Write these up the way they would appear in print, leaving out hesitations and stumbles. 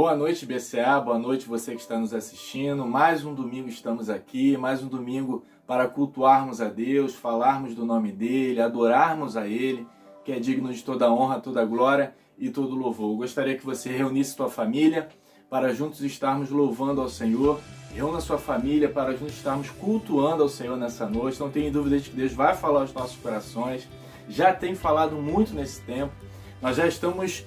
Boa noite, BCA, boa noite você que está nos assistindo. Mais um domingo estamos aqui, mais um domingo para cultuarmos a Deus, falarmos do nome dEle, adorarmos a Ele, que é digno de toda honra, toda glória e todo louvor. Eu gostaria que você reunisse sua família para juntos estarmos louvando ao Senhor. Reúna sua família para juntos estarmos cultuando ao Senhor nessa noite. Não tenha dúvida de que Deus vai falar aos nossos corações. Já tem falado muito nesse tempo. Nós já estamos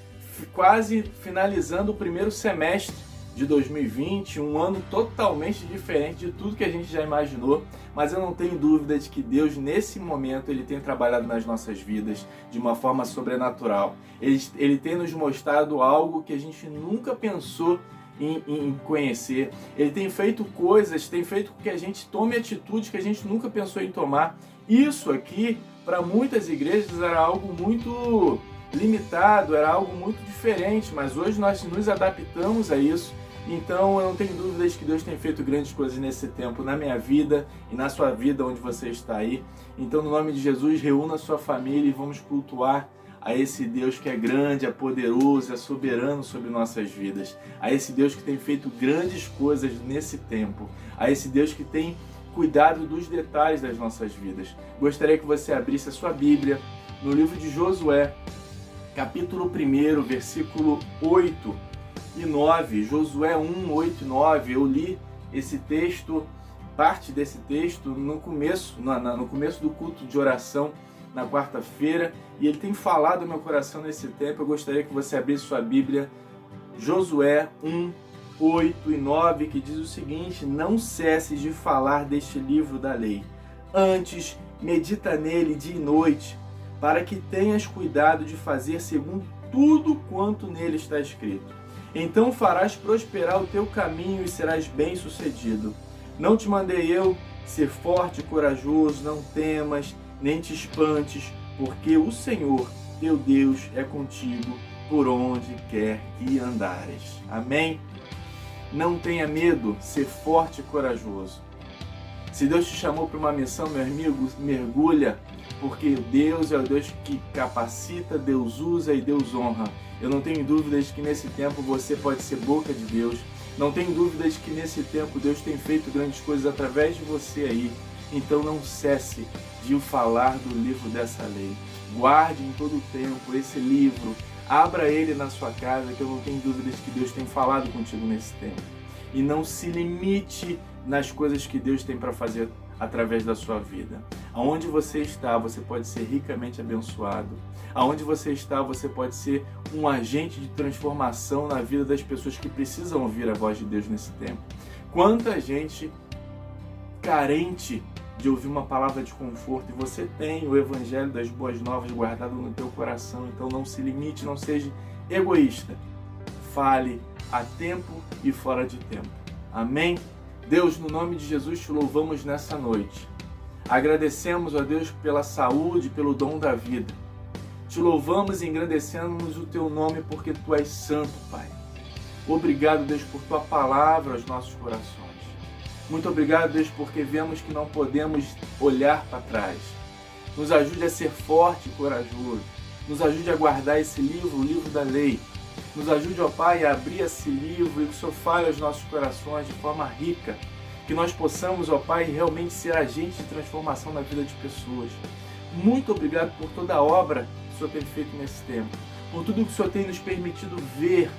quase finalizando o primeiro semestre de 2020, um ano totalmente diferente de tudo que a gente já imaginou, mas eu não tenho dúvida de que Deus, nesse momento, Ele tem trabalhado nas nossas vidas de uma forma sobrenatural. Ele tem nos mostrado algo que a gente nunca pensou em conhecer. Ele tem feito coisas, tem feito com que a gente tome atitudes que a gente nunca pensou em tomar. Isso aqui, para muitas igrejas, era algo muito limitado, era algo muito diferente, mas hoje nós nos adaptamos a isso. Então eu não tenho dúvidas que Deus tem feito grandes coisas nesse tempo, na minha vida e na sua vida onde você está aí. Então, no nome de Jesus, reúna a sua família e vamos cultuar a esse Deus que é grande, é poderoso, é soberano sobre nossas vidas, a esse Deus que tem feito grandes coisas nesse tempo, a esse Deus que tem cuidado dos detalhes das nossas vidas. Gostaria que você abrisse a sua Bíblia no livro de Josué, capítulo 1, versículo 8 e 9, Josué 1, 8 e 9. Eu li esse texto, parte desse texto, no começo do culto de oração, na quarta-feira, e ele tem falado no meu coração nesse tempo. Eu gostaria que você abrisse sua Bíblia, Josué 1, 8 e 9, que diz o seguinte: não cesses de falar deste livro da lei, antes medita nele dia e noite, para que tenhas cuidado de fazer segundo tudo quanto nele está escrito. Então farás prosperar o teu caminho e serás bem-sucedido. Não te mandei eu ser forte e corajoso, não temas, nem te espantes, porque o Senhor, teu Deus, é contigo por onde quer que andares. Amém? Não tenha medo, ser forte e corajoso. Se Deus te chamou para uma missão, meu amigo, mergulha, porque Deus é o Deus que capacita, Deus usa e Deus honra. Eu não tenho dúvidas de que nesse tempo você pode ser boca de Deus. Não tenho dúvidas de que nesse tempo Deus tem feito grandes coisas através de você aí. Então não cesse de falar do livro dessa lei. Guarde em todo o tempo esse livro. Abra ele na sua casa, que eu não tenho dúvidas de que Deus tem falado contigo nesse tempo. E não se limite nas coisas que Deus tem para fazer através da sua vida. Aonde você está, você pode ser ricamente abençoado. Aonde você está, você pode ser um agente de transformação na vida das pessoas que precisam ouvir a voz de Deus nesse tempo. Quanta gente carente de ouvir uma palavra de conforto, e você tem o Evangelho das Boas Novas guardado no teu coração. Então não se limite, não seja egoísta. Fale a tempo e fora de tempo. Amém? Deus, no nome de Jesus, te louvamos nessa noite. Agradecemos, ó Deus, pela saúde, pelo dom da vida. Te louvamos e engrandecemos o teu nome porque tu és santo, Pai. Obrigado, Deus, por tua palavra aos nossos corações. Muito obrigado, Deus, porque vemos que não podemos olhar para trás. Nos ajude a ser forte e corajoso. Nos ajude a guardar esse livro, o livro da lei. Nos ajude, ó Pai, a abrir esse livro e que o Senhor fale aos nossos corações de forma rica. Que nós possamos, ó Pai, realmente ser agentes de transformação na vida de pessoas. Muito obrigado por toda a obra que o Senhor tem feito nesse tempo. Por tudo que o Senhor tem nos permitido ver.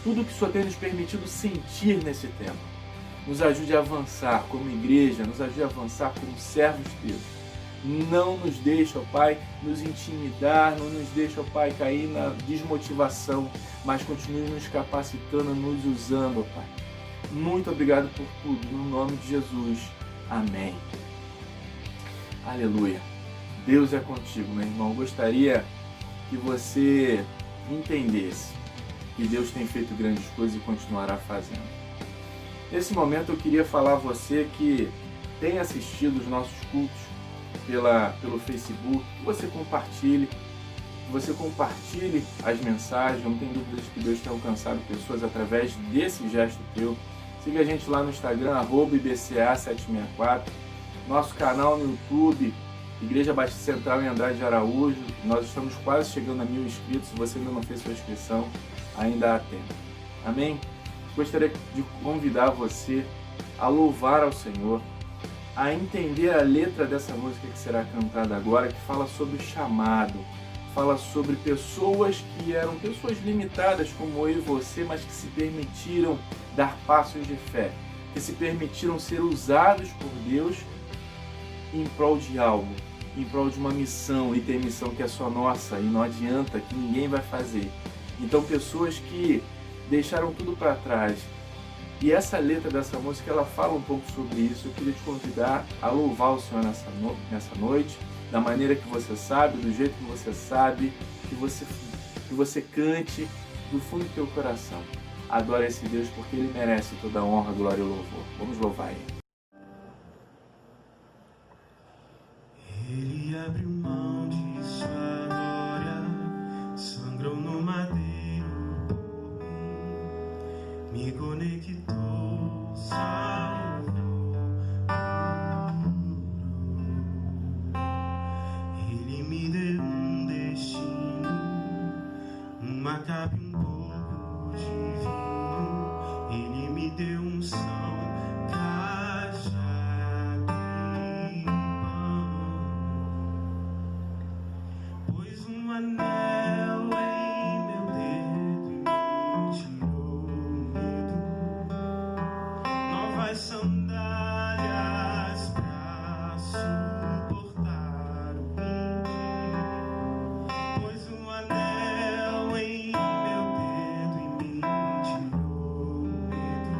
Tudo que o Senhor tem nos permitido sentir nesse tempo. Nos ajude a avançar como igreja, nos ajude a avançar como servos teus. Não nos deixe, ó Pai, nos intimidar, não nos deixe, ó Pai, cair na desmotivação, mas continue nos capacitando, nos usando, ó Pai. Muito obrigado por tudo, no nome de Jesus. Amém. Aleluia. Deus é contigo, meu irmão. Gostaria que você entendesse que Deus tem feito grandes coisas e continuará fazendo. Nesse momento eu queria falar a você que tem assistido os nossos cultos pelo Facebook, que você compartilhe as mensagens. Eu não tenho dúvidas de que Deus tem alcançado pessoas através desse gesto teu. Siga a gente lá no Instagram, @IBCA764, nosso canal no YouTube, Igreja Batista Central em Andrade de Araújo. Nós estamos quase chegando a 1000 inscritos. Se você ainda não fez sua inscrição, ainda há tempo. Amém? Gostaria de convidar você a louvar ao Senhor, a entender a letra dessa música que será cantada agora, que fala sobre o chamado, fala sobre pessoas que eram pessoas limitadas como eu e você, mas que se permitiram dar passos de fé, que se permitiram ser usados por Deus em prol de algo, em prol de uma missão, e tem missão que é só nossa e não adianta, que ninguém vai fazer. Então pessoas que deixaram tudo para trás. E essa letra dessa música, ela fala um pouco sobre isso. Eu queria te convidar a louvar o Senhor nessa noite, da maneira que você sabe, do jeito que você sabe, que você cante do fundo do teu coração. Adora esse Deus porque Ele merece toda a honra, glória e louvor. Vamos louvar Ele. Ele abriu mão de sua glória, sangrou no madeiro por mim, me conectou, salvou, Ele me deu um destino, uma capa e um pouco de vinho, Ele me deu unção, cajado e pão, pôs um anel em meu dedo e me tirou o medo, novas sandálias pra suportar o fim, pôs um anel em meu dedo e me tirou o medo,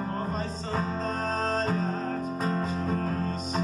novas sandálias, disse,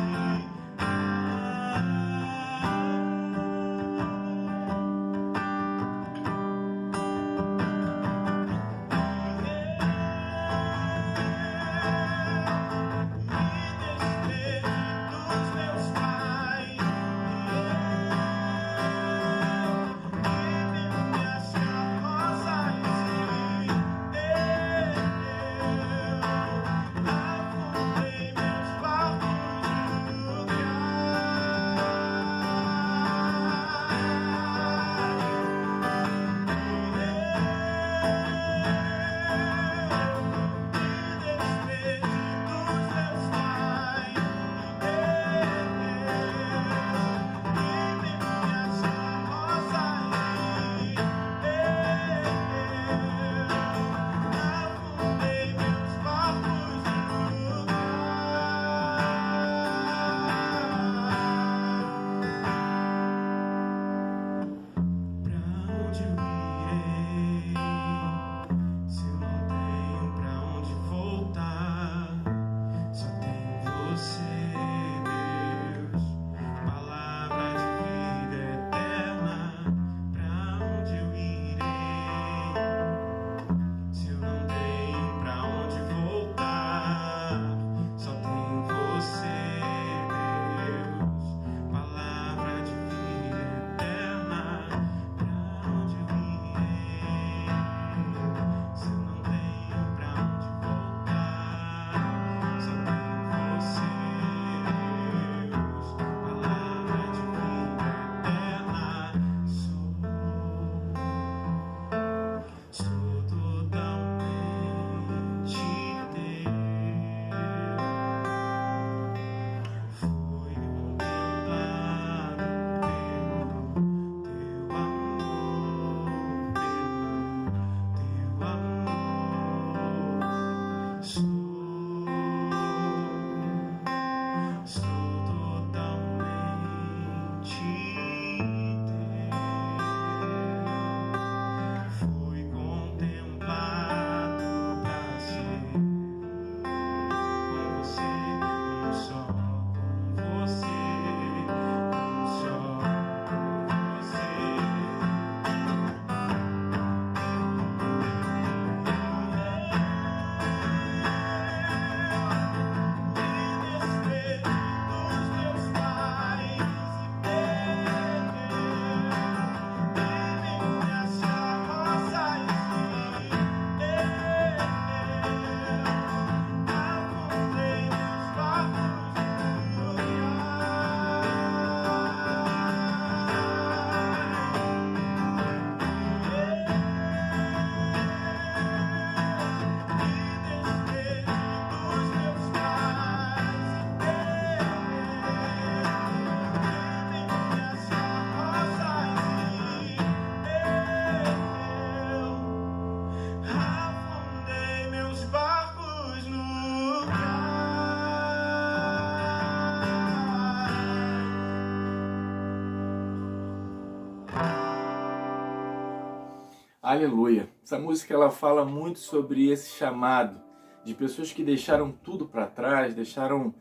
Aleluia. Essa música ela fala muito sobre esse chamado de pessoas que deixaram tudo para trás, deixaram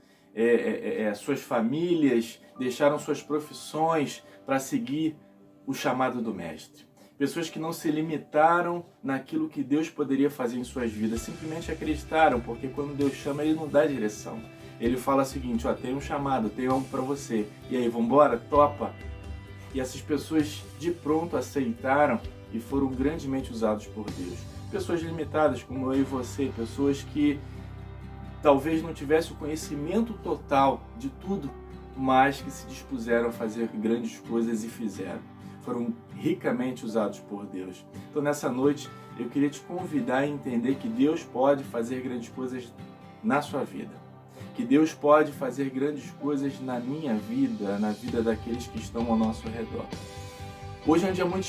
suas famílias, deixaram suas profissões para seguir o chamado do Mestre. Pessoas que não se limitaram naquilo que Deus poderia fazer em suas vidas, simplesmente acreditaram, porque quando Deus chama, Ele não dá direção. Ele fala o seguinte, ó, tem um chamado, tem algo para você, e aí, vambora? Topa? E essas pessoas de pronto aceitaram e foram grandemente usados por Deus. Pessoas limitadas como eu e você, pessoas que talvez não tivessem o conhecimento total de tudo, mas que se dispuseram a fazer grandes coisas e fizeram. Foram ricamente usados por Deus. Então nessa noite eu queria te convidar a entender que Deus pode fazer grandes coisas na sua vida. Que Deus pode fazer grandes coisas na minha vida, na vida daqueles que estão ao nosso redor. Hoje é um dia muito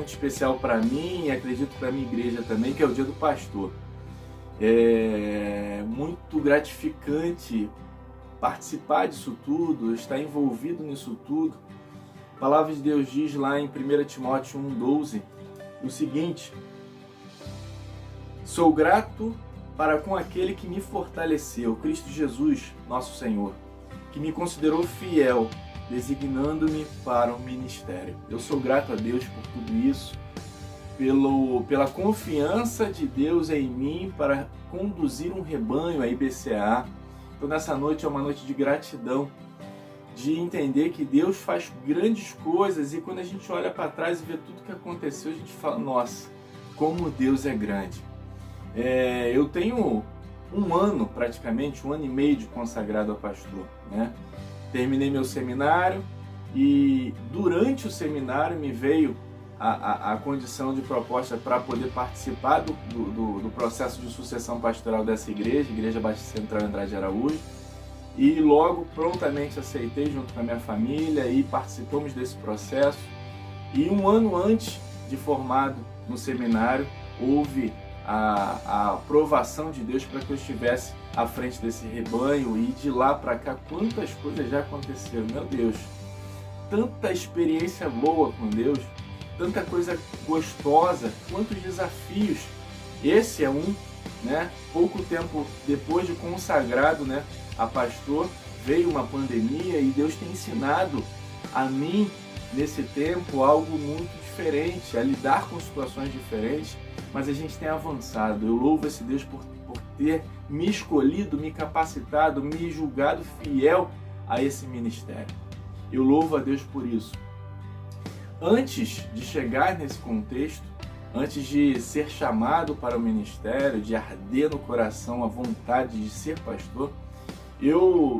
especial para mim e acredito para a minha igreja também, que é o dia do pastor. É muito gratificante participar disso tudo, estar envolvido nisso tudo. A palavra de Deus diz lá em 1 Timóteo 1,12 o seguinte: sou grato para com aquele que me fortaleceu, Cristo Jesus, nosso Senhor, que me considerou fiel, designando-me para o ministério. Eu sou grato a Deus por tudo isso, pela confiança de Deus em mim para conduzir um rebanho a IBCA. Então nessa noite é uma noite de gratidão, de entender que Deus faz grandes coisas e quando a gente olha para trás e vê tudo que aconteceu, a gente fala, nossa, como Deus é grande. Eu tenho um ano e meio de consagrado a pastor, né? Terminei meu seminário e durante o seminário me veio a condição de proposta para poder participar do processo de sucessão pastoral dessa igreja, Igreja Batista Central Andrade Araújo, e logo prontamente aceitei junto com a minha família e participamos desse processo. E um ano antes de formado no seminário, houve a aprovação de Deus para que eu estivesse à frente desse rebanho, e de lá para cá quantas coisas já aconteceram, meu Deus, tanta experiência boa com Deus, tanta coisa gostosa, quantos desafios. Esse é um, né? Pouco tempo depois de consagrado, né, a pastor, veio uma pandemia e Deus tem ensinado a mim nesse tempo algo muito diferente, a lidar com situações diferentes, mas a gente tem avançado. Eu louvo esse Deus por ter me escolhido, me capacitado, me julgado fiel a esse ministério. Eu louvo a Deus por isso. Antes de chegar nesse contexto, antes de ser chamado para o ministério, de arder no coração a vontade de ser pastor, eu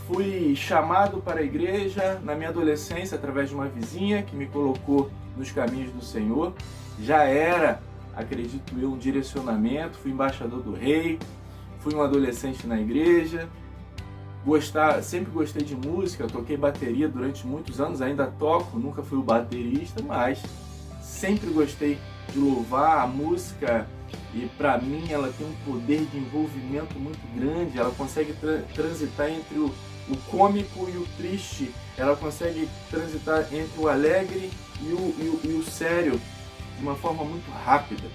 fui chamado para a igreja na minha adolescência através de uma vizinha que me colocou nos caminhos do Senhor. Já era, acredito eu, um direcionamento, fui embaixador do rei, fui um adolescente na igreja, sempre gostei de música, toquei bateria durante muitos anos, ainda toco, nunca fui o baterista, mas sempre gostei de louvar a música. E para mim ela tem um poder de envolvimento muito grande, ela consegue transitar entre o cômico e o triste, ela consegue transitar entre o alegre e o sério de uma forma muito rápida.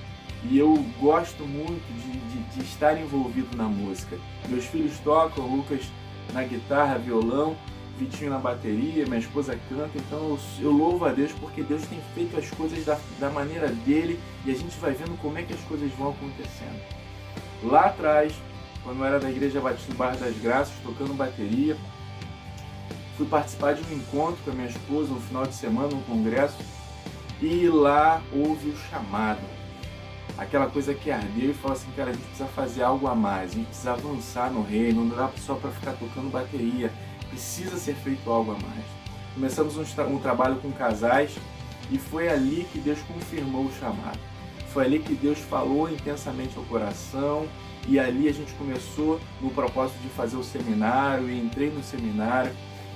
E eu gosto muito de estar envolvido na música. Meus filhos tocam, Lucas na guitarra, violão, Vitinho na bateria, minha esposa canta, então eu louvo a Deus porque Deus tem feito as coisas da maneira dele e a gente vai vendo como é que as coisas vão acontecendo. Lá atrás, quando eu era da Igreja Batista do Bairro das Graças, tocando bateria, fui participar de um encontro com a minha esposa no final de semana, um congresso, e lá houve o chamado. Aquela coisa que ardeu e falou assim, cara, a gente precisa fazer algo a mais, a gente precisa avançar no reino, não dá só para ficar tocando bateria, precisa ser feito algo a mais. Começamos um trabalho com casais e foi ali que Deus confirmou o chamado. Foi ali que Deus falou intensamente ao coração e ali a gente começou no propósito de fazer o seminário e entrei no seminário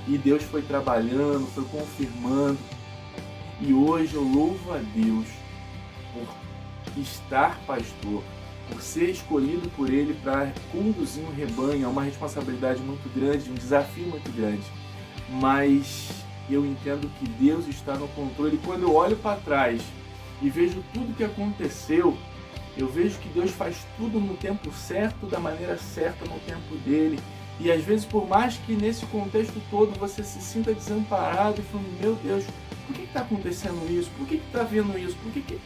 e Deus foi trabalhando, foi confirmando e hoje eu louvo a Deus por estar pastor, por ser escolhido por Ele para conduzir um rebanho. É uma responsabilidade muito grande, um desafio muito grande, mas eu entendo que Deus está no controle. Quando eu olho para trás e vejo tudo que aconteceu, eu vejo que Deus faz tudo no tempo certo, da maneira certa, no tempo dele. E às vezes, por mais que nesse contexto todo você se sinta desamparado e falando, meu Deus, por que está acontecendo isso? Por que está vendo isso? Por que...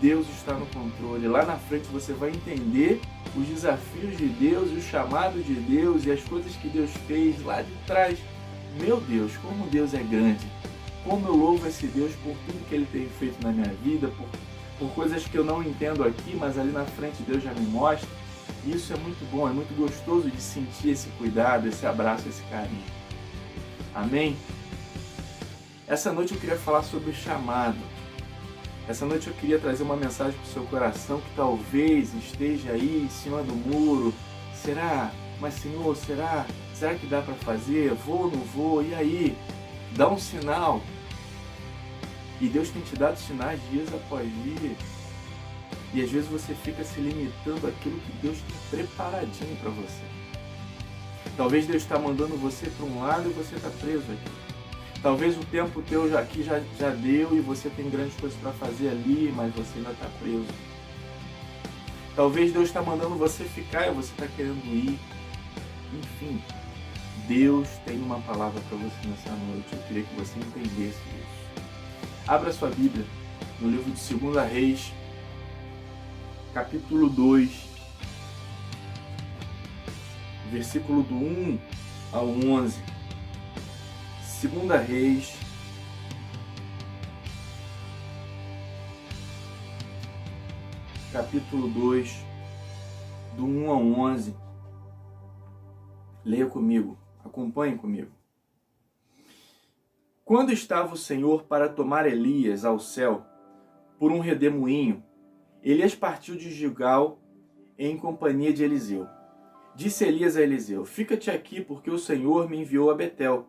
Deus está no controle. Lá na frente você vai entender os desafios de Deus, o chamado de Deus e as coisas que Deus fez lá de trás. Meu Deus, como Deus é grande. Como eu louvo esse Deus por tudo que Ele tem feito na minha vida, por coisas que eu não entendo aqui, mas ali na frente Deus já me mostra. E isso é muito bom, é muito gostoso de sentir esse cuidado, esse abraço, esse carinho. Amém? Essa noite eu queria falar sobre chamado. Essa noite eu queria trazer uma mensagem para o seu coração que talvez esteja aí em cima do muro. Será? Mas Senhor, será? Será que dá para fazer? Vou ou não vou? E aí? Dá um sinal. E Deus tem te dado sinais dias após dia. E às vezes você fica se limitando àquilo que Deus tem preparadinho para você. Talvez Deus está mandando você para um lado e você está preso aqui. Talvez o tempo teu aqui já deu e você tem grandes coisas para fazer ali, mas você ainda está preso. Talvez Deus está mandando você ficar e você está querendo ir. Enfim, Deus tem uma palavra para você nessa noite. Eu queria que você entendesse isso. Abra sua Bíblia no livro de 2 Reis, capítulo 2, versículo do 1 ao 11. 2 Reis, capítulo 2, do 1 ao 11. Leia comigo, acompanhe comigo. Quando estava o Senhor para tomar Elias ao céu, por um redemoinho, Elias partiu de Gilgal em companhia de Eliseu. Disse Elias a Eliseu, fica-te aqui, porque o Senhor me enviou a Betel.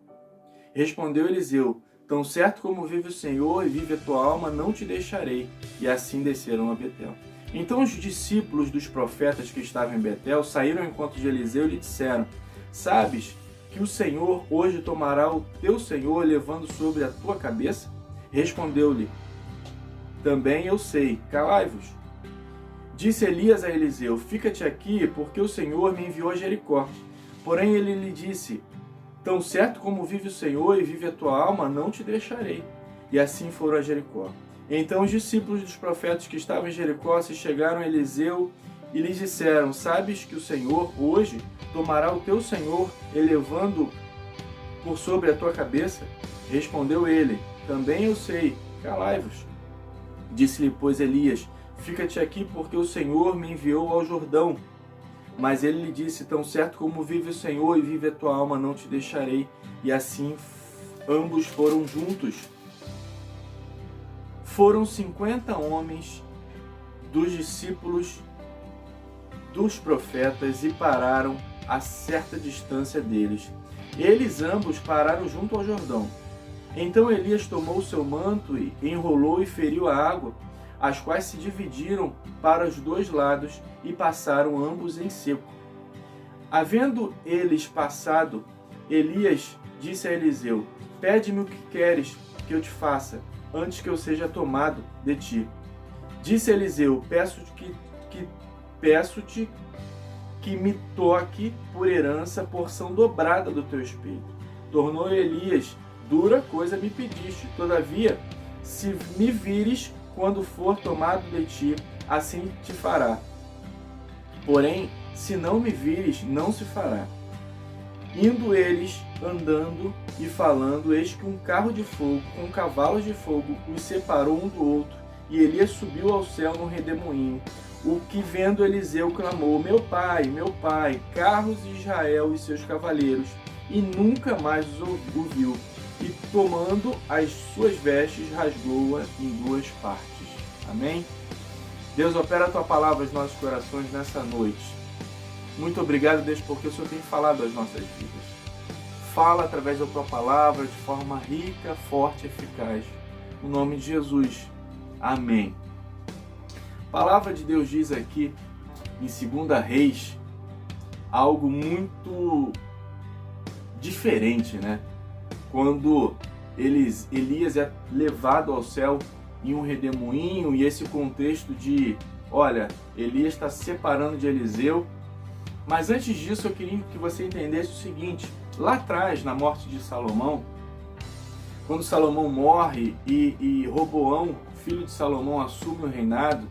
Respondeu Eliseu, tão certo como vive o Senhor e vive a tua alma, não te deixarei. E assim desceram a Betel. Então os discípulos dos profetas que estavam em Betel saíram ao encontro de Eliseu e lhe disseram, sabes que o Senhor hoje tomará o teu Senhor levando sobre a tua cabeça? Respondeu-lhe, também eu sei, calai-vos. Disse Elias a Eliseu, fica-te aqui, porque o Senhor me enviou a Jericó. Porém ele lhe disse, tão certo como vive o Senhor e vive a tua alma, não te deixarei. E assim foram a Jericó. Então os discípulos dos profetas que estavam em Jericó se chegaram a Eliseu e lhes disseram, sabes que o Senhor hoje tomará o teu Senhor, elevando por sobre a tua cabeça? Respondeu ele, também eu sei, calai-vos. Disse-lhe, pois, Elias, fica-te aqui, porque o Senhor me enviou ao Jordão. Mas ele lhe disse, tão certo como vive o Senhor e vive a tua alma, não te deixarei. E assim ambos foram juntos. Foram 50 homens dos discípulos dos profetas e pararam a certa distância deles. Eles ambos pararam junto ao Jordão. Então Elias tomou o seu manto e enrolou e feriu a água, as quais se dividiram para os dois lados e passaram ambos em seco. Havendo eles passado, Elias disse a Eliseu, pede-me o que queres que eu te faça, antes que eu seja tomado de ti. Disse Eliseu, peço-te que me toque por herança porção dobrada do teu espírito. Tornou Elias, dura coisa me pediste, todavia, se me vires quando for tomado de ti, assim te fará. Porém, se não me vires, não se fará. Indo eles, andando e falando, eis que um carro de fogo, com cavalos de fogo, os separou um do outro, e Elias subiu ao céu num redemoinho. O que vendo Eliseu clamou, meu pai, carros de Israel e seus cavaleiros, e nunca mais o viu. E tomando as suas vestes, rasgou-a em duas partes. Amém? Deus, opera a tua palavra nos nossos corações nessa noite. Muito obrigado, Deus, porque o Senhor tem falado às nossas vidas. Fala através da tua palavra de forma rica, forte e eficaz. No nome de Jesus. Amém. A palavra de Deus diz aqui, em 2 Reis, algo muito diferente, né? Quando Elias é levado ao céu em um redemoinho, e esse contexto de, olha, Elias está se separando de Eliseu. Mas antes disso, eu queria que você entendesse o seguinte: lá atrás, na morte de Salomão, quando Salomão morre e Roboão, filho de Salomão, assume o reinado,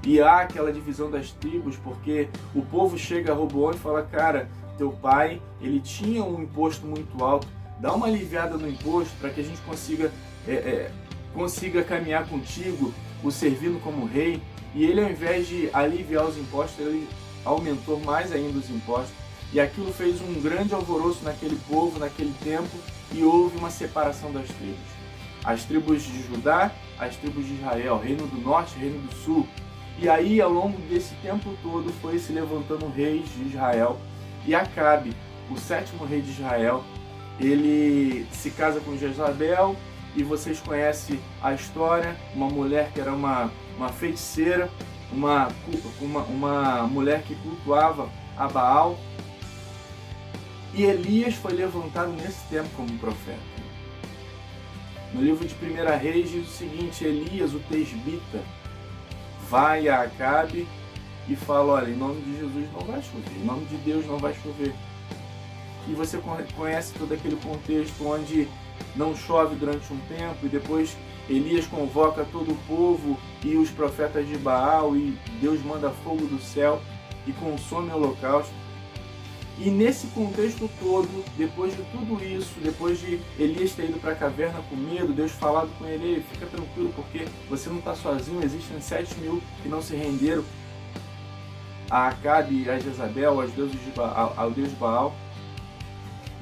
e há aquela divisão das tribos, porque o povo chega a Roboão e fala: cara, teu pai, ele tinha um imposto muito alto, dá uma aliviada no imposto para que a gente consiga caminhar contigo, o servindo como rei. E ele, ao invés de aliviar os impostos, ele aumentou mais ainda os impostos. E aquilo fez um grande alvoroço naquele povo, naquele tempo, e houve uma separação das tribos. As tribos de Judá, as tribos de Israel, reino do norte, reino do sul. E aí, ao longo desse tempo todo, foi se levantando reis de Israel. E Acabe, o 7º rei de Israel, ele se casa com Jezabel, e vocês conhecem a história, uma mulher que era uma feiticeira, uma mulher que cultuava a Baal. E Elias foi levantado nesse tempo como profeta. No livro de 1 Reis diz o seguinte: Elias, o tesbita, vai a Acabe e fala: olha, em nome de Jesus não vai chover, em nome de Deus não vai chover. E você conhece todo aquele contexto onde não chove durante um tempo, e depois Elias convoca todo o povo e os profetas de Baal, e Deus manda fogo do céu e consome o holocausto. E nesse contexto todo, depois de tudo isso, depois de Elias ter ido para a caverna com medo, Deus falado com ele: fica tranquilo, porque você não está sozinho, existem 7.000 que não se renderam a Acabe, a Jezabel, ao Deus de Baal.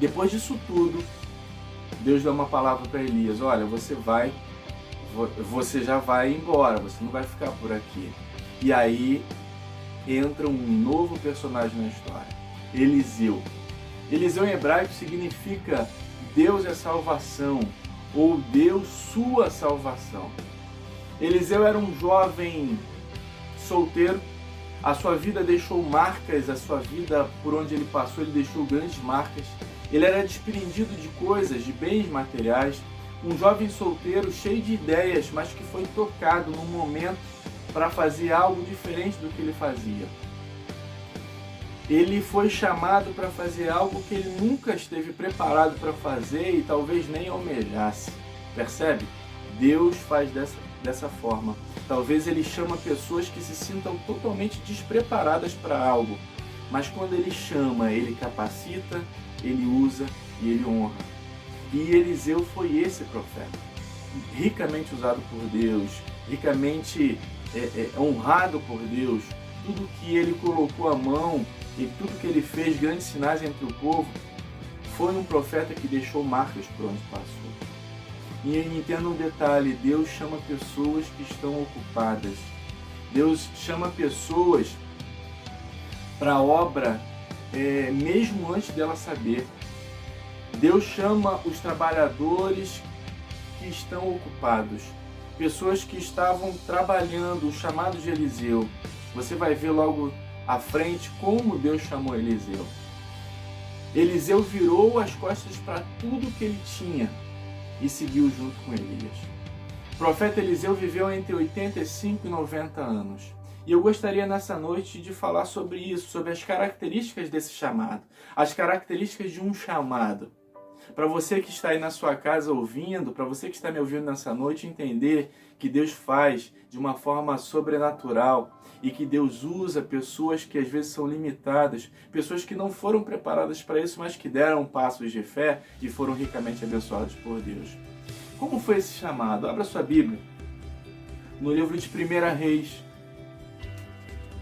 Depois disso tudo, Deus dá uma palavra para Elias: olha, você já vai embora, você não vai ficar por aqui. E aí entra um novo personagem na história, Eliseu. Eliseu em hebraico significa Deus é salvação, ou Deus sua salvação. Eliseu era um jovem solteiro, a sua vida deixou marcas, a sua vida por onde ele passou, ele deixou grandes marcas. Ele era desprendido de coisas, de bens materiais, um jovem solteiro cheio de ideias, mas que foi tocado num momento para fazer algo diferente do que ele fazia. Ele foi chamado para fazer algo que ele nunca esteve preparado para fazer e talvez nem almejasse. Percebe? Deus faz dessa forma. Talvez ele chama pessoas que se sintam totalmente despreparadas para algo, mas quando ele chama, ele capacita, ele usa e ele honra. E Eliseu foi esse profeta, ricamente usado por Deus, ricamente honrado por Deus. Tudo que ele colocou a mão e tudo que ele fez, grandes sinais entre o povo, foi um profeta que deixou marcas por onde passou. E entenda um detalhe: Deus chama pessoas que estão ocupadas. Deus chama pessoas para a obra mesmo antes dela saber. Deus chama os trabalhadores que estão ocupados, pessoas que estavam trabalhando, o chamado de Eliseu. Você vai ver logo à frente como Deus chamou Eliseu. Eliseu virou as costas para tudo que ele tinha e seguiu junto com Elias. O profeta Eliseu viveu entre 85 e 90 anos. E eu gostaria nessa noite de falar sobre isso, sobre as características desse chamado, as características de um chamado. Para você que está aí na sua casa ouvindo, para você que está me ouvindo nessa noite, entender que Deus faz de uma forma sobrenatural e que Deus usa pessoas que às vezes são limitadas, pessoas que não foram preparadas para isso, mas que deram passos de fé e foram ricamente abençoados por Deus. Como foi esse chamado? Abra sua Bíblia no livro de 1 Reis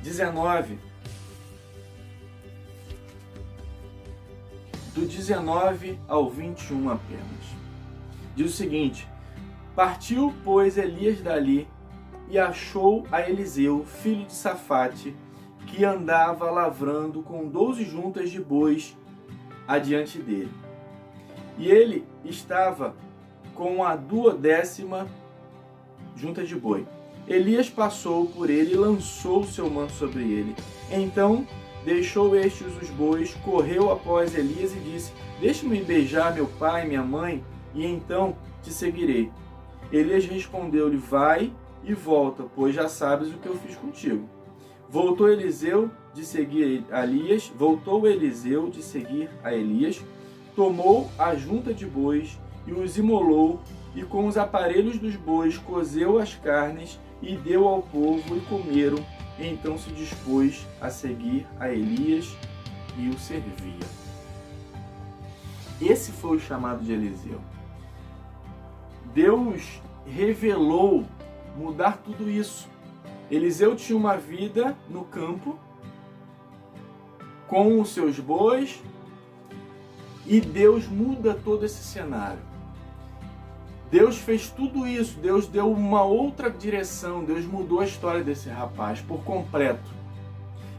19, do 19 ao 21 apenas. Diz o seguinte: partiu, pois, Elias dali e achou a Eliseu, filho de Safate, que andava lavrando com 12 juntas de bois adiante dele. E ele estava com a 12ª junta de boi. Elias passou por ele e lançou o seu manto sobre ele. Então deixou estes os bois, correu após Elias e disse: deixe-me beijar meu pai e minha mãe, e então te seguirei. Elias respondeu-lhe: vai e volta, pois já sabes o que eu fiz contigo. Voltou Eliseu de seguir a Elias, tomou a junta de bois e os imolou, e com os aparelhos dos bois cozeu as carnes e deu ao povo, e comeram. E então se dispôs a seguir a Elias e o servia. Esse foi o chamado de Eliseu. Deus revelou mudar tudo isso. Eliseu tinha uma vida no campo, com os seus bois, e Deus muda todo esse cenário. Deus fez tudo isso, Deus deu uma outra direção, Deus mudou a história desse rapaz por completo.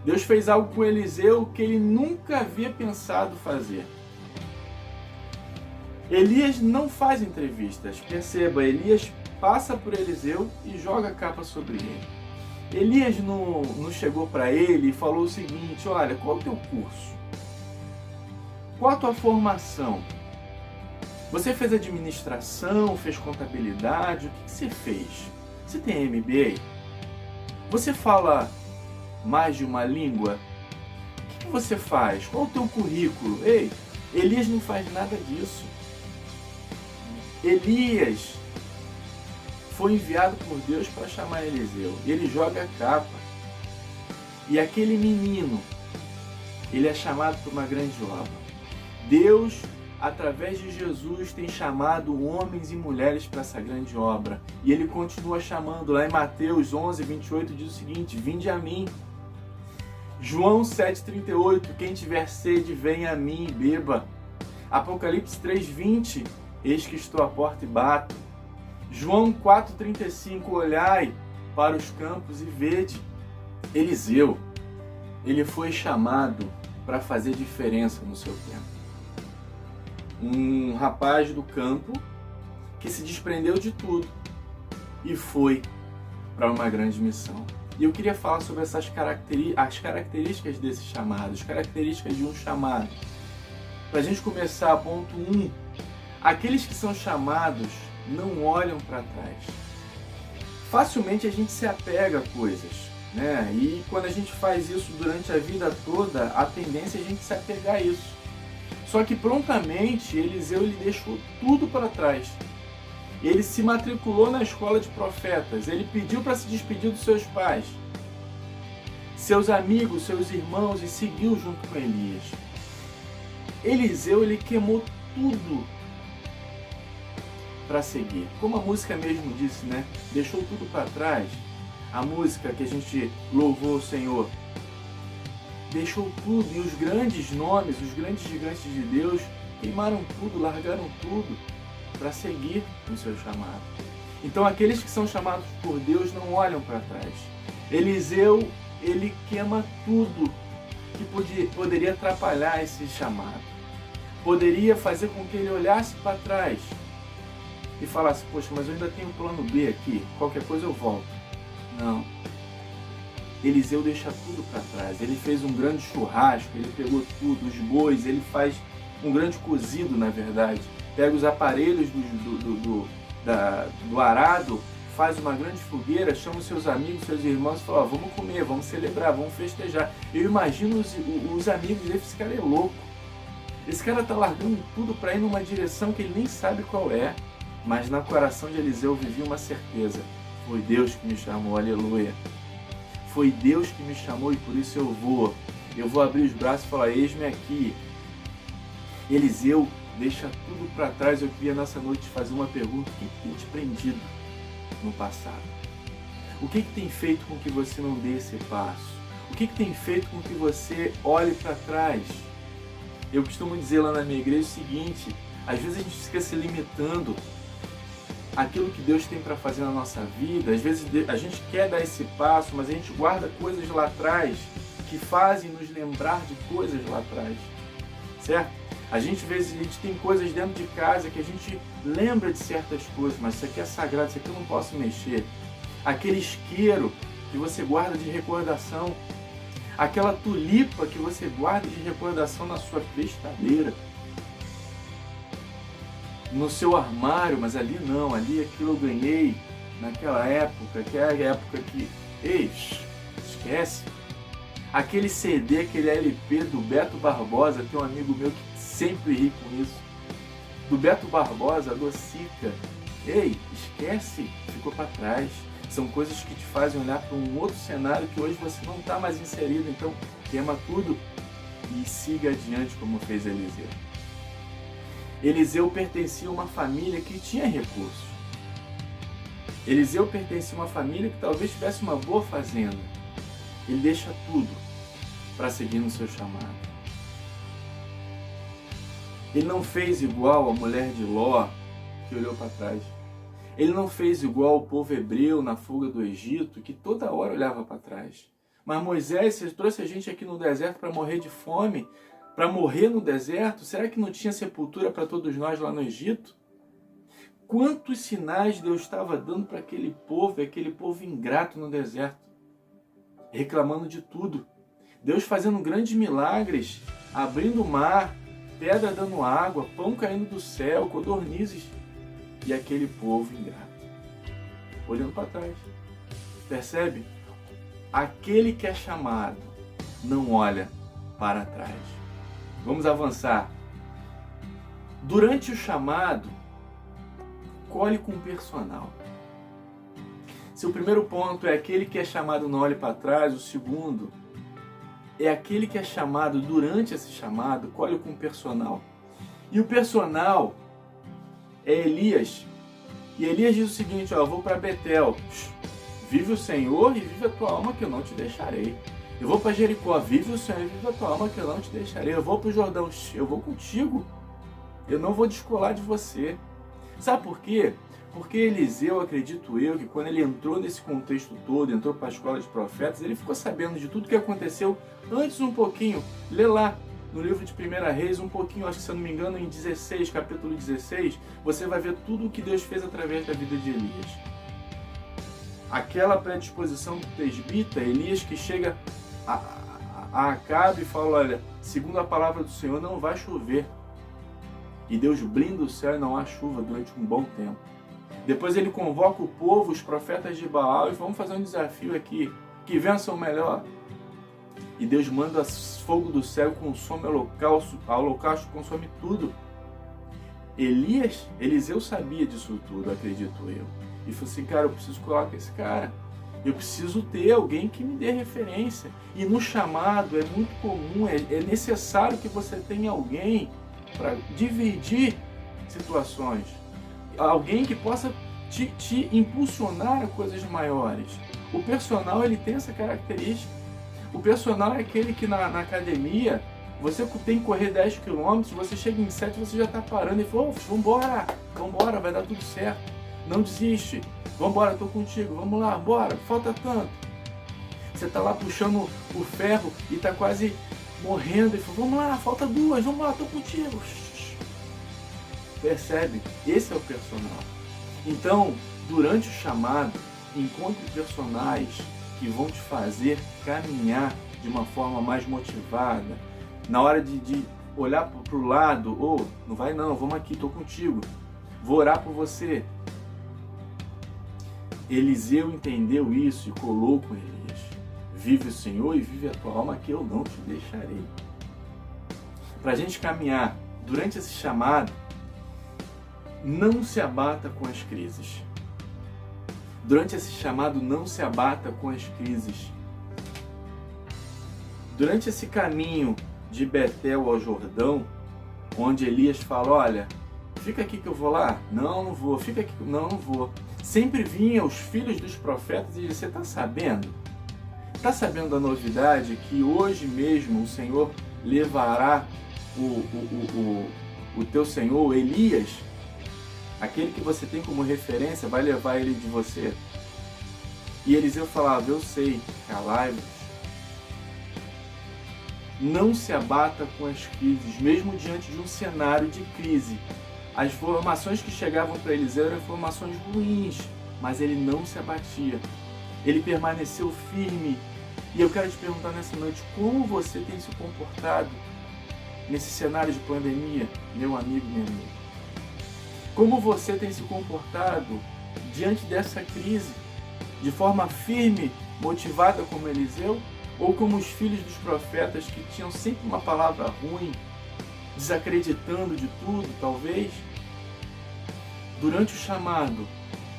Deus fez algo com Eliseu que ele nunca havia pensado fazer. Elias não faz entrevistas, perceba, Elias passa por Eliseu e joga a capa sobre ele. Elias não chegou para ele e falou o seguinte: olha, qual é o teu curso? Qual a tua formação? Você fez administração, fez contabilidade, o que você fez? Você tem MBA? Você fala mais de uma língua? O que você faz? Qual é o teu currículo? Ei, Elias não faz nada disso. Elias foi enviado por Deus para chamar Eliseu. Ele joga a capa. E aquele menino, ele é chamado para uma grande obra. Deus, através de Jesus, tem chamado homens e mulheres para essa grande obra. E ele continua chamando. Lá em Mateus 11, 28 diz o seguinte: vinde a mim. João 7,38, quem tiver sede, venha a mim e beba. Apocalipse 3,20, eis que estou à porta e bato. João 4,35, olhai para os campos e vede. Eliseu, ele foi chamado para fazer diferença no seu tempo. Um rapaz do campo que se desprendeu de tudo e foi para uma grande missão. E eu queria falar sobre as características desse chamado, as características de um chamado. Para a gente começar, ponto 1, aqueles que são chamados não olham para trás. Facilmente a gente se apega a coisas, né? E quando a gente faz isso durante a vida toda, a tendência é a gente se apegar a isso. Só que prontamente Eliseu ele deixou tudo para trás. Ele se matriculou na escola de profetas, ele pediu para se despedir dos seus pais, seus amigos, seus irmãos, e seguiu junto com Elias. Eliseu ele queimou tudo para seguir. Como a música mesmo disse, né? Deixou tudo para trás. A música que a gente louvou o Senhor. Deixou tudo, e os grandes nomes, os grandes gigantes de Deus queimaram tudo, largaram tudo para seguir o seu chamado. Então aqueles que são chamados por Deus não olham para trás. Eliseu, ele queima tudo que poderia atrapalhar esse chamado. Poderia fazer com que ele olhasse para trás e falasse: poxa, mas eu ainda tenho um plano B aqui, qualquer coisa eu volto. Não. Eliseu deixa tudo para trás. Ele fez um grande churrasco, ele pegou tudo, os bois, ele faz um grande cozido, na verdade. Pega os aparelhos do arado, faz uma grande fogueira, chama os seus amigos, seus irmãos e fala: vamos comer, vamos celebrar, vamos festejar. Eu imagino os amigos dele: esse cara é louco. Esse cara está largando tudo para ir numa direção que ele nem sabe qual é. Mas no coração de Eliseu vivia uma certeza: foi Deus que me chamou, aleluia. Foi Deus que me chamou e por isso eu vou abrir os braços e falar: eis-me aqui. Eliseu deixa tudo para trás. Eu queria nessa noite fazer uma pergunta: o que tem te prendido no passado? O que tem feito com que você não dê esse passo? O que tem feito com que você olhe para trás? Eu costumo dizer lá na minha igreja o seguinte: às vezes a gente fica se limitando àquilo que Deus tem para fazer na nossa vida. Às vezes a gente quer dar esse passo, mas a gente guarda coisas lá atrás que fazem nos lembrar de coisas lá atrás, certo? Às vezes a gente tem coisas dentro de casa que a gente lembra de certas coisas, mas isso aqui é sagrado, isso aqui eu não posso mexer. Aquele isqueiro que você guarda de recordação, aquela tulipa que você guarda de recordação na sua festadeira. no seu armário, mas ali não, ali aquilo eu ganhei naquela época, que é a época que... Ei, esquece. Aquele CD, aquele LP do Beto Barbosa, tem um amigo meu que sempre ri com isso. Do Beto Barbosa, a Docica. Ei, esquece, ficou para trás. São coisas que te fazem olhar para um outro cenário que hoje você não está mais inserido. Então, queima tudo e siga adiante como fez Eliseu. Eliseu pertencia a uma família que tinha recursos. Eliseu pertencia a uma família que talvez tivesse uma boa fazenda. Ele deixa tudo para seguir no seu chamado. Ele não fez igual a mulher de Ló, que olhou para trás. Ele não fez igual o povo hebreu na fuga do Egito, que toda hora olhava para trás. Mas Moisés, você trouxe a gente aqui no deserto para morrer de fome, para morrer no deserto? Será que não tinha sepultura para todos nós lá no Egito? Quantos sinais Deus estava dando para aquele povo ingrato no deserto, reclamando de tudo. Deus fazendo grandes milagres, abrindo o mar, pedra dando água, pão caindo do céu, codornizes. E aquele povo ingrato, olhando para trás. Percebe? Aquele que é chamado não olha para trás. Vamos avançar. Durante o chamado, colhe com o personal. Se o primeiro ponto é aquele que é chamado não olhe para trás, o segundo é aquele que é chamado durante esse chamado, colhe com o personal. E o personal é Elias. E Elias diz o seguinte, eu vou para Betel. Vive o Senhor e vive a tua alma que eu não te deixarei. Eu vou para Jericó. Vive o Senhor e vive a tua alma que eu não te deixarei. Eu vou para o Jordão. Eu vou contigo. Eu não vou descolar de você. Sabe por quê? Porque Eliseu, acredito eu, que quando ele entrou nesse contexto todo, entrou para a escola de profetas, ele ficou sabendo de tudo que aconteceu antes um pouquinho. Lê lá no livro de 1 Reis, um pouquinho, acho que se eu não me engano, em 16, capítulo 16, você vai ver tudo o que Deus fez através da vida de Elias. Aquela predisposição do presbita, Elias que chega a Acabe e fala, olha, segundo a palavra do Senhor, não vai chover. E Deus blinda o céu e não há chuva durante um bom tempo. Depois ele convoca o povo, os profetas de Baal, e vamos fazer um desafio aqui, que vençam melhor. E Deus manda fogo do céu, consome a holocausto consome tudo. Eliseu sabia disso tudo, acredito eu. E falou assim, cara, eu preciso colar com esse cara. Eu preciso ter alguém que me dê referência. E no chamado é muito comum, é necessário que você tenha alguém para dividir situações. Alguém que possa te impulsionar a coisas maiores. O personal, ele tem essa característica. O personal é aquele que na academia, você tem que correr 10 km, você chega em 7, você já está parando e fala, vambora, vai dar tudo certo. Não desiste. Vambora, estou contigo, vamos lá, bora, falta tanto. Você está lá puxando o ferro e está quase morrendo e fala, vamos lá, falta 2, vamos lá, estou contigo. Percebe? Esse é o personal. Então, durante o chamado, encontre personagens que vão te fazer caminhar de uma forma mais motivada. Na hora de olhar para o lado, não vai não, vamos aqui, estou contigo. Vou orar por você. Eliseu entendeu isso e colou com Elias. Vive o Senhor e vive a tua alma que eu não te deixarei. Para a gente caminhar durante esse chamado, não se abata com as crises. Durante esse chamado, não se abata com as crises. Durante esse caminho de Betel ao Jordão, onde Elias fala, olha, fica aqui que eu vou lá. Não, não vou. Fica aqui. Não, não vou. Sempre vinham os filhos dos profetas e diziam, você está sabendo? Está sabendo da novidade que hoje mesmo o Senhor levará o teu Senhor, Elias, aquele que você tem como referência, vai levar ele de você? E Eliseu falava, eu sei, calai-vos. Não se abata com as crises, mesmo diante de um cenário de crise. As informações que chegavam para Eliseu eram informações ruins, mas ele não se abatia. Ele permaneceu firme. E eu quero te perguntar nessa noite, como você tem se comportado nesse cenário de pandemia, meu amigo, minha amiga? Como você tem se comportado diante dessa crise? De forma firme, motivada como Eliseu? Ou como os filhos dos profetas que tinham sempre uma palavra ruim, desacreditando de tudo, talvez? Durante o chamado,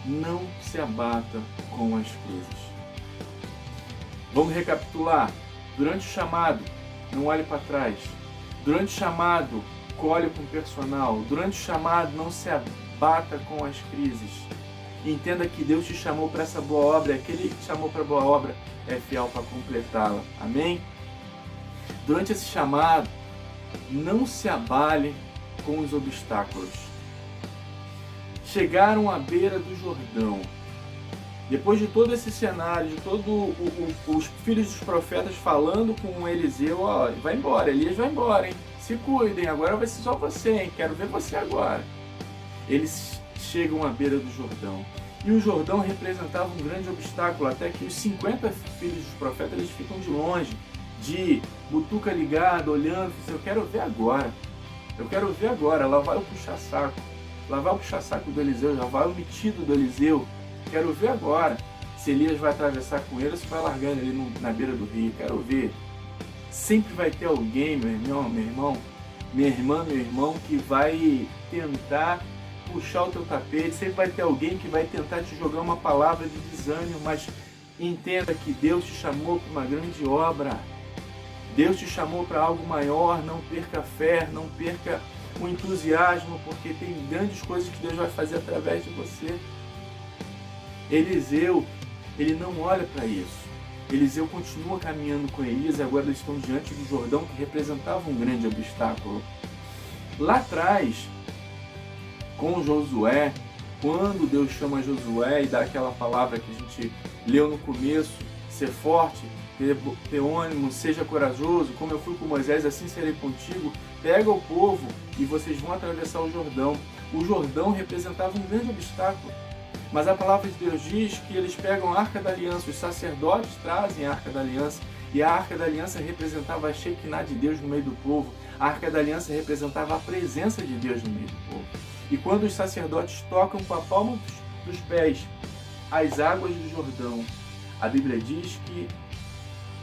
não se abata com as crises. Vamos recapitular. Durante o chamado, não olhe para trás. Durante o chamado, colhe com o personal. Durante o chamado, não se abata com as crises. Entenda que Deus te chamou para essa boa obra. Aquele que te chamou para a boa obra é fiel para completá-la. Amém? Durante esse chamado, não se abale com os obstáculos. Chegaram à beira do Jordão. Depois de todo esse cenário, de todos os filhos dos profetas falando com Eliseu, ó, vai embora, Elias vai embora, hein? Se cuidem, agora vai ser só você, hein? Quero ver você agora. Eles chegam à beira do Jordão. E o Jordão representava um grande obstáculo, até que os 50 filhos dos profetas, eles ficam de longe, de butuca ligada, olhando, eu quero ver agora. Eu quero ver agora, lá vai o puxa-saco. Lá vai o puxa-saco do Eliseu, já vai o metido do Eliseu. Quero ver agora se Elias vai atravessar com ele ou se vai largar ele na beira do rio. Quero ver. Sempre vai ter alguém, meu irmão, minha irmã, meu irmão, que vai tentar puxar o teu tapete. Sempre vai ter alguém que vai tentar te jogar uma palavra de desânimo, mas entenda que Deus te chamou para uma grande obra. Deus te chamou para algo maior. Não perca a fé, não perca o entusiasmo, porque tem grandes coisas que Deus vai fazer através de você. Eliseu, ele não olha para isso. Eliseu continua caminhando com Elias e agora eles estão diante do Jordão, que representava um grande obstáculo. Lá atrás, com Josué, quando Deus chama Josué e dá aquela palavra que a gente leu no começo, ser forte, ter ânimo, seja corajoso, como eu fui com Moisés, assim serei contigo. Pega o povo e vocês vão atravessar o Jordão. O Jordão representava um grande obstáculo. Mas a palavra de Deus diz que eles pegam a Arca da Aliança, os sacerdotes trazem a Arca da Aliança, e a Arca da Aliança representava a Shekinah de Deus no meio do povo. A Arca da Aliança representava a presença de Deus no meio do povo. E quando os sacerdotes tocam com a palma dos pés as águas do Jordão, a Bíblia diz que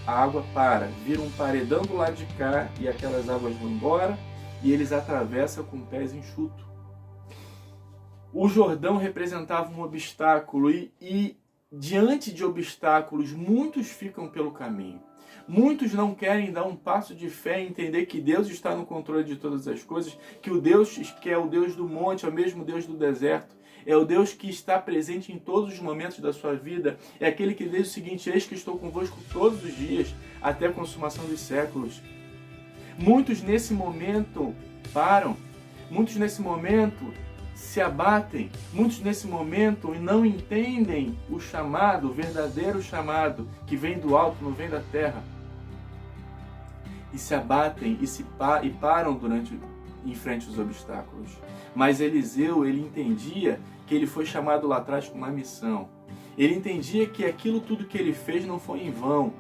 a água para, vira um paredão do lado de cá e aquelas águas vão embora e eles atravessam com pés enxutos. O Jordão representava um obstáculo e diante de obstáculos, muitos ficam pelo caminho. Muitos não querem dar um passo de fé e entender que Deus está no controle de todas as coisas, que o Deus que é o Deus do monte, é o mesmo Deus do deserto, é o Deus que está presente em todos os momentos da sua vida, é aquele que diz o seguinte: eis que estou convosco todos os dias, até a consumação dos séculos. Muitos nesse momento param, muitos nesse momento se abatem, muitos nesse momento não entendem o chamado, o verdadeiro chamado que vem do alto, não vem da terra, e se abatem e param em frente aos obstáculos. Mas Eliseu, ele entendia que ele foi chamado lá atrás com uma missão. Ele entendia que aquilo tudo que ele fez não foi em vão.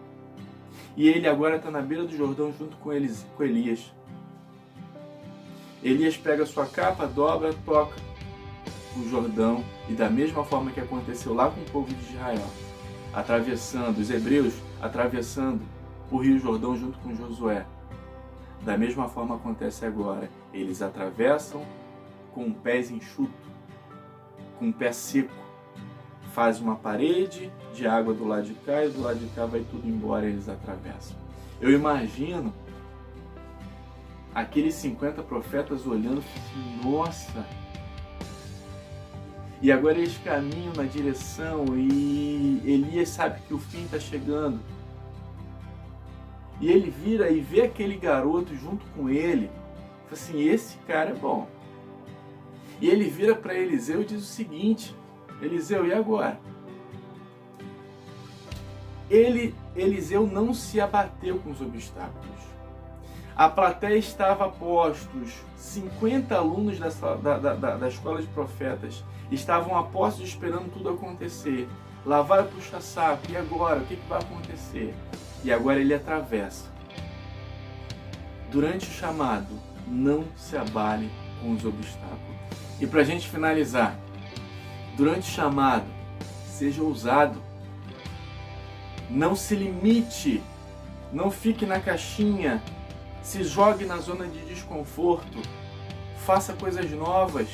E ele agora está na beira do Jordão junto com Elias. Elias pega a sua capa, dobra, toca o Jordão, e da mesma forma que aconteceu lá com o povo de Israel, atravessando, os hebreus atravessando o rio Jordão junto com Josué, da mesma forma acontece agora. Eles atravessam com pés enxutos, com o pé seco, faz uma parede de água do lado de cá e do lado de cá vai tudo embora e eles atravessam. Eu imagino aqueles 50 profetas olhando, nossa! E agora eles caminham na direção e Elias sabe que o fim está chegando. E ele vira e vê aquele garoto junto com ele. Fala assim, esse cara é bom. E ele vira para Eliseu e diz o seguinte: Eliseu, e agora? Eliseu não se abateu com os obstáculos. A plateia estava a postos, 50 alunos da escola de profetas estavam a postos esperando tudo acontecer. Lá vai o puxa-saco, e agora? O que vai acontecer? E agora ele atravessa. Durante o chamado, não se abale com os obstáculos. E para a gente finalizar, durante o chamado, seja ousado. Não se limite, não fique na caixinha, se jogue na zona de desconforto, faça coisas novas,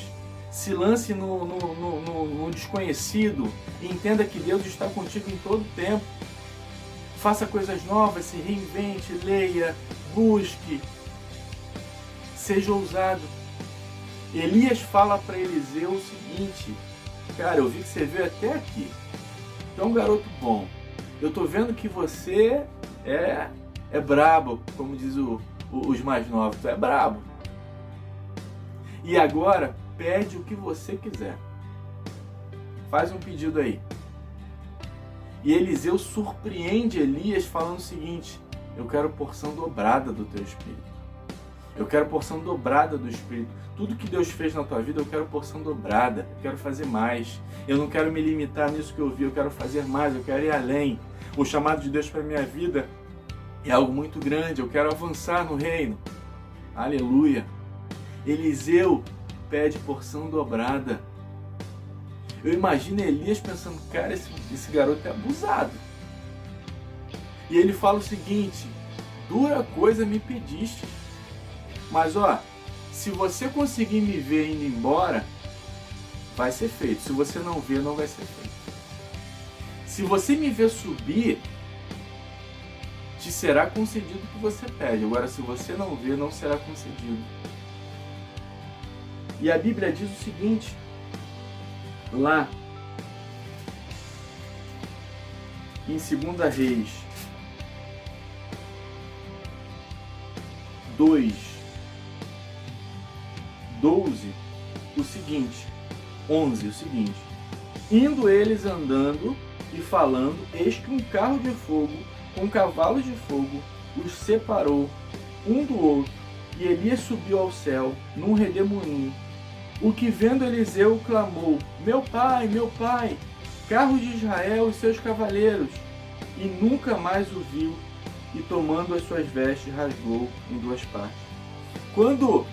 se lance no desconhecido e entenda que Deus está contigo em todo tempo. Faça coisas novas, se reinvente, leia, busque, seja ousado. Elias fala para Eliseu o seguinte: cara, eu vi que você veio até aqui, tu é um garoto bom, eu tô vendo que você é brabo, como diz os mais novos, tu é brabo. E agora, pede o que você quiser. Faz um pedido aí. E Eliseu surpreende Elias falando o seguinte: eu quero porção dobrada do teu Espírito. Eu quero porção dobrada do Espírito. Tudo que Deus fez na tua vida, eu quero porção dobrada. Eu quero fazer mais. Eu não quero me limitar nisso que eu vi, eu quero fazer mais, eu quero ir além. O chamado de Deus para minha vida é algo muito grande, eu quero avançar no reino. Aleluia. Eliseu pede porção dobrada. Eu imagino Elias pensando: cara, esse garoto é abusado. E ele fala o seguinte: dura coisa me pediste, mas ó, se você conseguir me ver indo embora, vai ser feito. Se você não ver, não vai ser feito. Se você me ver subir, te será concedido o que você pede. Agora, se você não ver, não será concedido. E a Bíblia diz o seguinte, lá em 2 Reis 2, 12, o seguinte, 11, o seguinte: indo eles andando e falando, eis que um carro de fogo com cavalos de fogo os separou um do outro, e Elias subiu ao céu num redemoinho. O que vendo Eliseu clamou: meu pai, carros de Israel e seus cavaleiros, e nunca mais o viu, e tomando as suas vestes rasgou em duas partes. Quando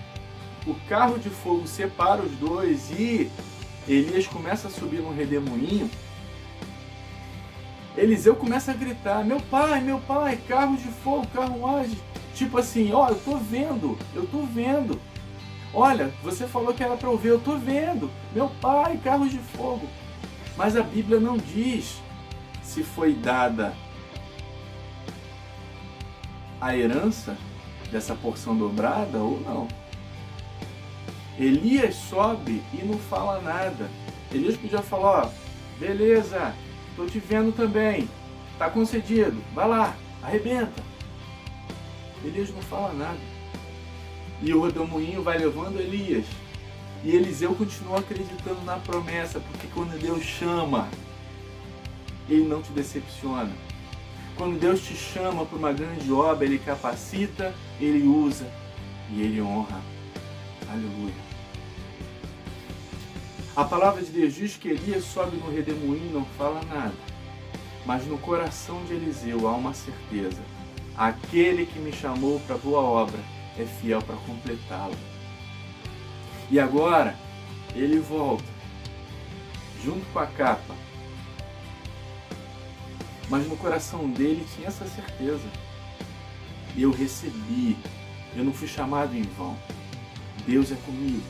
o carro de fogo separa os dois e Elias começa a subir no redemoinho, Eliseu começa a gritar: meu pai, carros de fogo, carruagem. Tipo assim, ó, eu tô vendo. Olha, você falou que era para eu ver, eu tô vendo. Meu pai, carros de fogo. Mas a Bíblia não diz se foi dada a herança dessa porção dobrada ou não. Elias sobe e não fala nada. Elias podia falar: ó, beleza, tô te vendo também, tá concedido, vai lá, arrebenta. Elias não fala nada. E o redemoinho vai levando Elias. E Eliseu continua acreditando na promessa, porque quando Deus chama, Ele não te decepciona. Quando Deus te chama para uma grande obra, Ele capacita, Ele usa e Ele honra. Aleluia. A palavra de Deus diz que Elias sobe no redemoinho e não fala nada. Mas no coração de Eliseu há uma certeza: aquele que me chamou para boa obra é fiel para completá-la. E agora ele volta, junto com a capa. Mas no coração dele tinha essa certeza: eu recebi, eu não fui chamado em vão. Deus é comigo.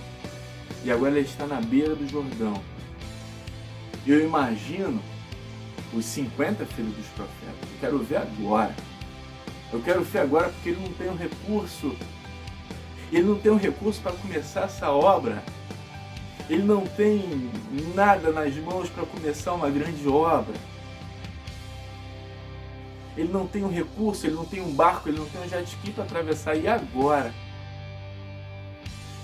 E agora ele está na beira do Jordão. Eu imagino os 50 filhos dos profetas. Eu quero ver agora. Eu quero ver agora porque ele não tem um recurso. Ele não tem um recurso para começar essa obra. Ele não tem nada nas mãos para começar uma grande obra. Ele não tem um recurso, ele não tem um barco, ele não tem um jet ski para atravessar. E agora?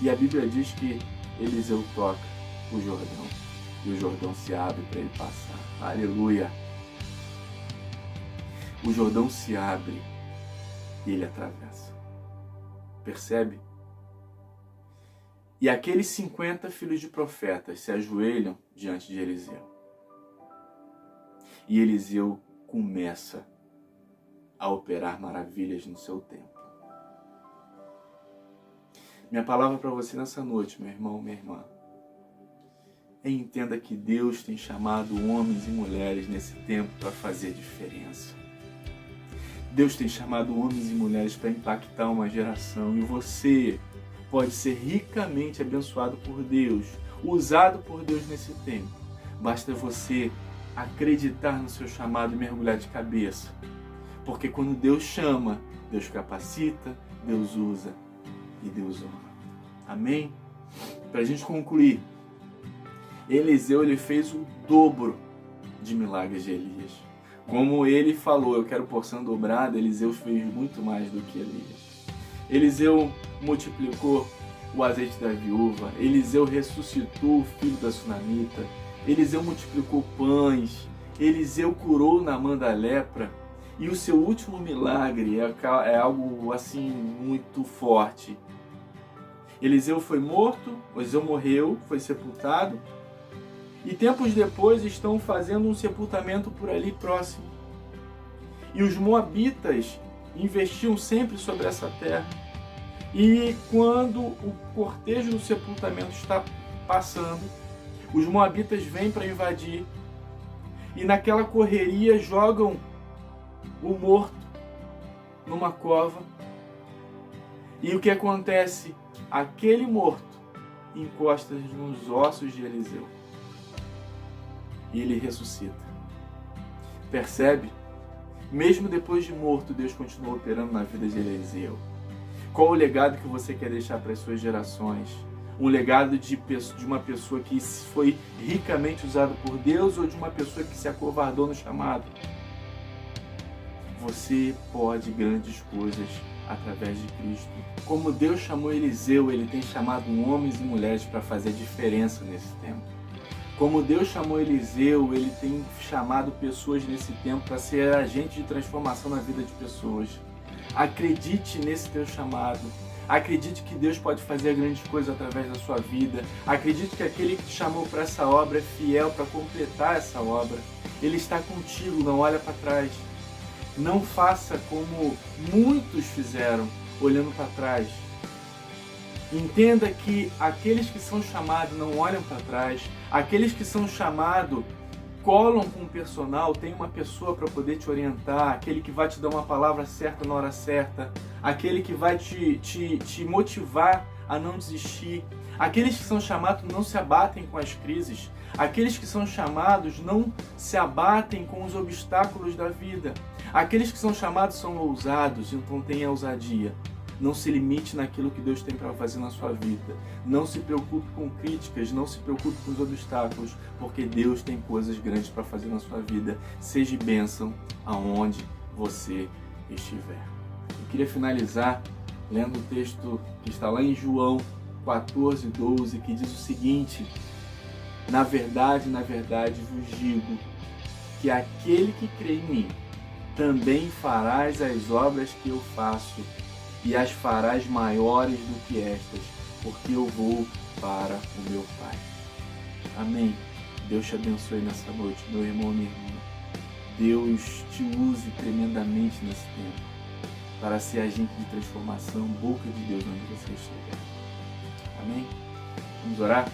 E a Bíblia diz que Eliseu toca o Jordão. E o Jordão se abre para ele passar. Aleluia! O Jordão se abre e ele atravessa. Percebe? E aqueles 50 filhos de profetas se ajoelham diante de Eliseu. E Eliseu começa a operar maravilhas no seu tempo. Minha palavra para você nessa noite, meu irmão, minha irmã, entenda que Deus tem chamado homens e mulheres nesse tempo para fazer diferença. Deus tem chamado homens e mulheres para impactar uma geração, e você pode ser ricamente abençoado por Deus, usado por Deus nesse tempo. Basta você acreditar no seu chamado e mergulhar de cabeça. Porque quando Deus chama, Deus capacita, Deus usa e Deus honra. Amém? Para a gente concluir, Eliseu ele fez o dobro de milagres de Elias. Como ele falou, eu quero porção dobrada, Eliseu fez muito mais do que Elias. Eliseu multiplicou o azeite da viúva, Eliseu ressuscitou o filho da sunamita, Eliseu multiplicou pães, Eliseu curou Naamã da lepra, e o seu último milagre é algo assim muito forte. Eliseu foi morto, Eliseu morreu, foi sepultado, e tempos depois estão fazendo um sepultamento por ali próximo. E os moabitas investiam sempre sobre essa terra. E quando o cortejo do sepultamento está passando, os moabitas vêm para invadir, e naquela correria jogam o morto numa cova. E o que acontece? Aquele morto encosta nos ossos de Eliseu e ele ressuscita. Percebe? Mesmo depois de morto, Deus continua operando na vida de Eliseu. Qual o legado que você quer deixar para as suas gerações? Um legado de uma pessoa que foi ricamente usada por Deus, ou de uma pessoa que se acovardou no chamado? Você pode grandes coisas através de Cristo. Como Deus chamou Eliseu, Ele tem chamado homens e mulheres para fazer diferença nesse tempo. Como Deus chamou Eliseu, Ele tem chamado pessoas nesse tempo para ser agente de transformação na vida de pessoas. Acredite nesse teu chamado. Acredite que Deus pode fazer grandes coisas através da sua vida. Acredite que aquele que te chamou para essa obra é fiel para completar essa obra. Ele está contigo, não olha para trás. Não faça como muitos fizeram, olhando para trás. Entenda que aqueles que são chamados não olham para trás. Aqueles que são chamados colam com o personal, tem uma pessoa para poder te orientar, aquele que vai te dar uma palavra certa na hora certa, aquele que vai te motivar a não desistir. Aqueles que são chamados não se abatem com as crises. Aqueles que são chamados não se abatem com os obstáculos da vida. Aqueles que são chamados são ousados, então tenha ousadia. Não se limite naquilo que Deus tem para fazer na sua vida. Não se preocupe com críticas, não se preocupe com os obstáculos, porque Deus tem coisas grandes para fazer na sua vida. Seja bênção aonde você estiver. Eu queria finalizar lendo o texto que está lá em João 14:12, que diz o seguinte: na verdade, vos digo que aquele que crê em mim, também farás as obras que eu faço, e as farás maiores do que estas, porque eu vou para o meu Pai. Amém. Deus te abençoe nessa noite, meu irmão, minha irmã. Deus te use tremendamente nesse tempo, para ser agente de transformação, boca de Deus onde você estiver. Amém? Vamos orar?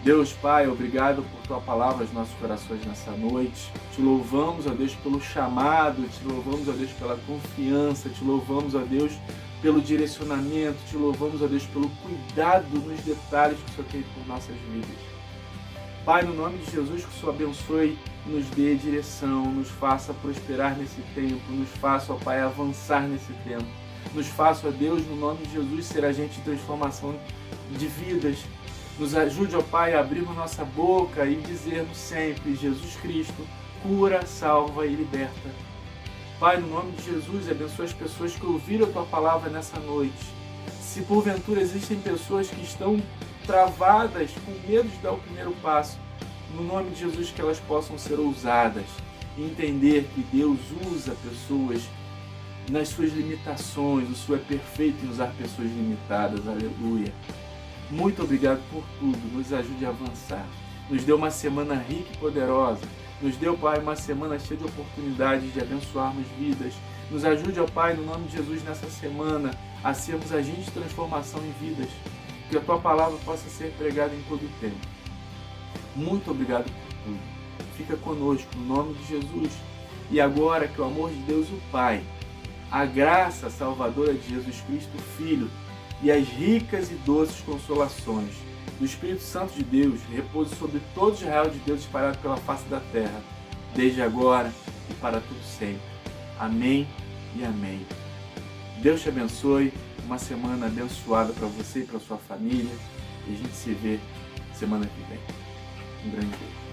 Deus Pai, obrigado por Tua palavra aos nossos corações nessa noite. Te louvamos, ó Deus, pelo chamado, te louvamos, ó Deus, pela confiança, te louvamos, ó Deus, pelo direcionamento, te louvamos, ó Deus, pelo cuidado nos detalhes que o Senhor tem por nossas vidas. Pai, no nome de Jesus, que o Senhor abençoe, nos dê direção, nos faça prosperar nesse tempo, nos faça, ó Pai, avançar nesse tempo. Nos faça, ó Deus, no nome de Jesus, ser agente de transformação de vidas. Nos ajude, ó Pai, a abrirmos nossa boca e dizermos sempre: Jesus Cristo, cura, salva e liberta. Pai, no nome de Jesus, abençoa as pessoas que ouviram a Tua palavra nessa noite. Se porventura existem pessoas que estão travadas, com medo de dar o primeiro passo, no nome de Jesus, que elas possam ser ousadas e entender que Deus usa pessoas nas suas limitações. O Senhor é perfeito em usar pessoas limitadas. Aleluia. Muito obrigado por tudo, nos ajude a avançar. Nos dê uma semana rica e poderosa. Nos dê, ó Pai, uma semana cheia de oportunidades de abençoarmos vidas. Nos ajude, ó Pai, no nome de Jesus, nessa semana, a sermos agentes de transformação em vidas. Que a Tua palavra possa ser pregada em todo o tempo. Muito obrigado por tudo. Fica conosco, no nome de Jesus. E agora que o amor de Deus, o Pai, a graça salvadora de Jesus Cristo, o Filho, e as ricas e doces consolações do Espírito Santo de Deus repouse sobre todo Israel de Deus espalhado pela face da terra, desde agora e para tudo sempre. Amém e amém. Deus te abençoe, uma semana abençoada para você e para sua família, e a gente se vê semana que vem. Um grande beijo.